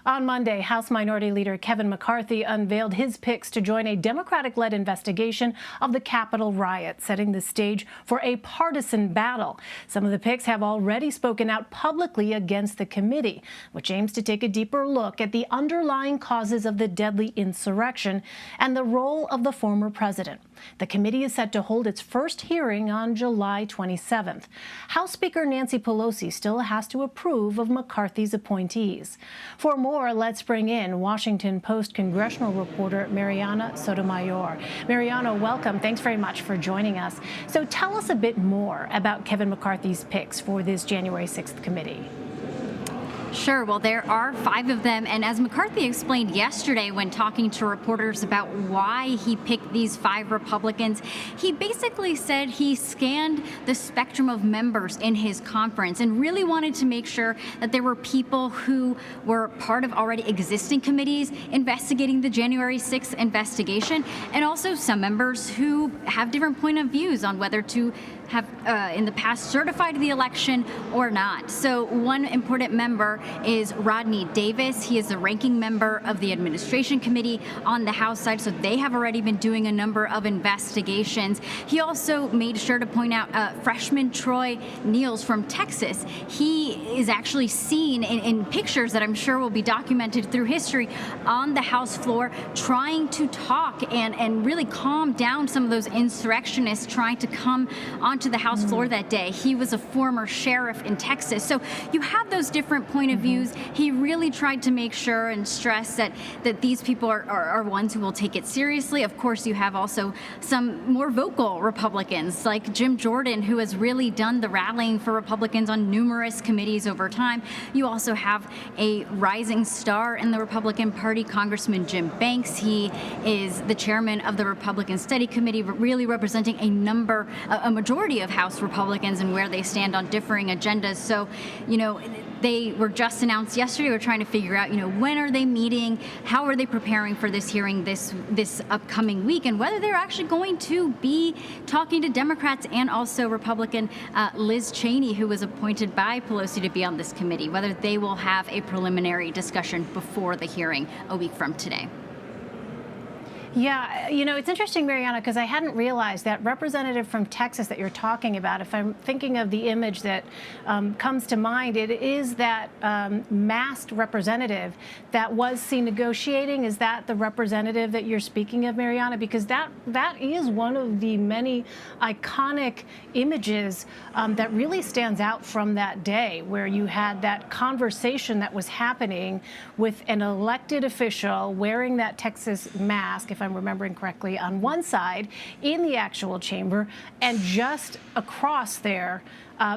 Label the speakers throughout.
Speaker 1: On Monday, House Minority Leader Kevin McCarthy unveiled his picks to join a Democratic-led investigation of the Capitol riot, setting the stage for a partisan battle. Some of the picks have already spoken out publicly against the committee, which aims to take a deeper look at the underlying causes of the deadly insurrection and the role of the former president. The committee is set to hold its first hearing on July 27th. House Speaker Nancy Pelosi still has to approve of McCarthy's appointees. For more, let's bring in Washington Post congressional reporter Marianna Sotomayor. Marianna, welcome. Thanks very much for joining us. So tell us a bit more about Kevin McCarthy's picks for this January 6th committee.
Speaker 2: Sure. Well, there are 5 of them. And as McCarthy explained yesterday when talking to reporters about why he picked these 5 Republicans, he basically said he scanned the spectrum of members in his conference and really wanted to make sure that there were people who were part of already existing committees investigating the January 6th investigation, and also some members who have different point of views on whether to have in the past certified the election or not. So one important member is Rodney Davis. He is the ranking member of the Administration Committee on the House side, so they have already been doing a number of investigations. He also made sure to point out freshman Troy Niels from Texas. He is actually seen in pictures that I'm sure will be documented through history on the House floor trying to talk and really calm down some of those insurrectionists trying to come onto the House floor that day. He was a former sheriff in Texas. So you have those different point of views. He really tried to make sure and stress that these people are ones who will take it seriously. Of course, you have also some more vocal Republicans like Jim Jordan, who has really done the rallying for Republicans on numerous committees over time. You also have a rising star in the Republican Party, Congressman Jim Banks. He is the chairman of the Republican Study Committee, really representing a majority of House Republicans and where they stand on differing agendas. So, they were just announced yesterday. We're trying to figure out, when are they meeting? How are they preparing for this hearing this upcoming week? And whether they're actually going to be talking to Democrats and also Republican Liz Cheney, who was appointed by Pelosi to be on this committee, whether they will have a preliminary discussion before the hearing a week from today.
Speaker 1: Yeah, it's interesting, Marianna, because I hadn't realized that representative from Texas that you're talking about, if I'm thinking of the image that comes to mind, it is that masked representative that was seen negotiating. Is that the representative that you're speaking of, Marianna? Because that is one of the many iconic images that really stands out from that day, where you had that conversation that was happening with an elected official wearing that Texas mask, if I'm remembering correctly, on one side in the actual chamber, and just across there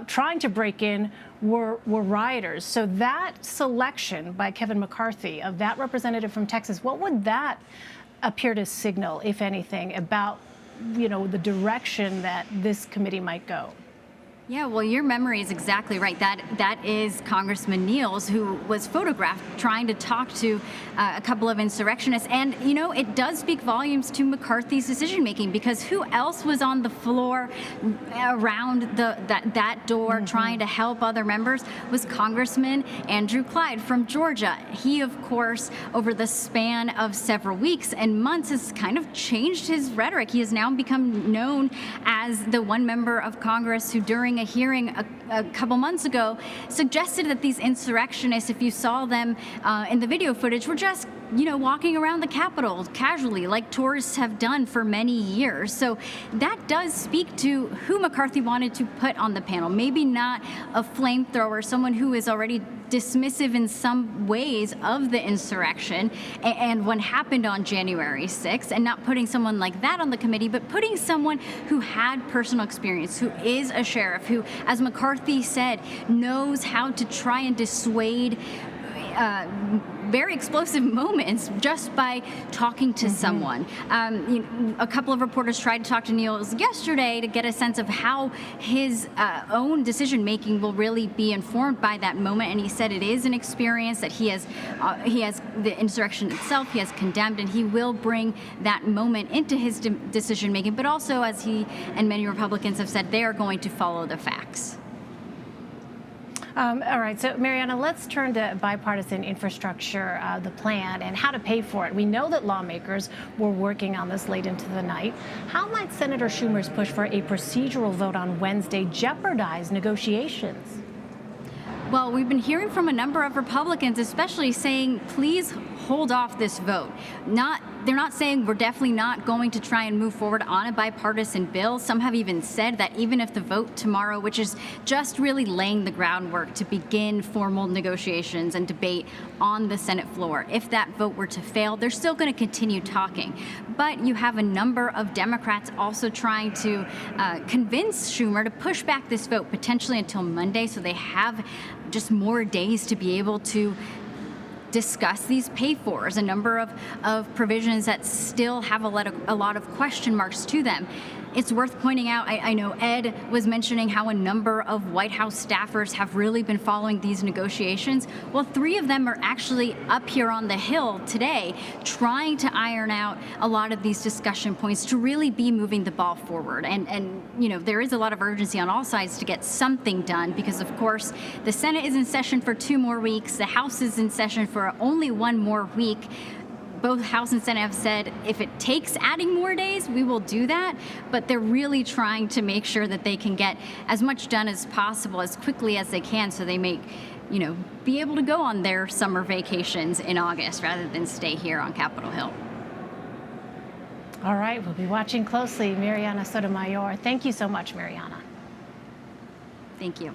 Speaker 1: trying to break in were rioters. So that selection by Kevin McCarthy of that representative from Texas, what would that appear to signal, if anything, about the direction that this committee might go?
Speaker 2: Yeah, well, your memory is exactly right. That is Congressman Niels, who was photographed trying to talk to a couple of insurrectionists. And, it does speak volumes to McCarthy's decision-making, because who else was on the floor around that door trying to help other members was Congressman Andrew Clyde from Georgia. He, of course, over the span of several weeks and months has kind of changed his rhetoric. He has now become known as the one member of Congress who, during a hearing a couple months ago, suggested that these insurrectionists, if you saw them in the video footage, were just walking around the Capitol casually, like tourists have done for many years. So that does speak to who McCarthy wanted to put on the panel. Maybe not a flamethrower, someone who is already dismissive in some ways of the insurrection and what happened on January 6th, and not putting someone like that on the committee, but putting someone who had personal experience, who is a sheriff, who, as McCarthy said, knows how to try and dissuade very explosive moments just by talking to someone. A couple of reporters tried to talk to Niels yesterday to get a sense of how his own decision-making will really be informed by that moment, and he said it is an experience that he has the insurrection itself, he has condemned, and he will bring that moment into his decision-making, but also, as he and many Republicans have said, they are going to follow the facts.
Speaker 1: All right, so Marianna, let's turn to bipartisan infrastructure, the plan, and how to pay for it. We know that lawmakers were working on this late into the night. How might Senator Schumer's push for a procedural vote on Wednesday jeopardize negotiations?
Speaker 2: Well, we've been hearing from a number of Republicans, especially saying, please hold off this vote. They're not saying we're definitely not going to try and move forward on a bipartisan bill. Some have even said that even if the vote tomorrow, which is just really laying the groundwork to begin formal negotiations and debate on the Senate floor, if that vote were to fail, they're still going to continue talking. But you have a number of Democrats also trying to convince Schumer to push back this vote potentially until Monday, so they have just more days to be able to discuss these pay-fors, a number of provisions that still have a lot of question marks to them. It's worth pointing out, I know Ed was mentioning how a number of White House staffers have really been following these negotiations. Well, 3 of them are actually up here on the Hill today trying to iron out a lot of these discussion points to really be moving the ball forward. And you know, there is a lot of urgency on all sides to get something done because, of course, the Senate is in session for 2 more weeks. The House is in session for only 1 more week. Both House and Senate have said if it takes adding more days, we will do that. But they're really trying to make sure that they can get as much done as possible as quickly as they can so they may, you know, be able to go on their summer vacations in August rather than stay here on Capitol Hill.
Speaker 1: All right, we'll be watching closely. Marianna Sotomayor, thank you so much, Marianna.
Speaker 2: Thank you.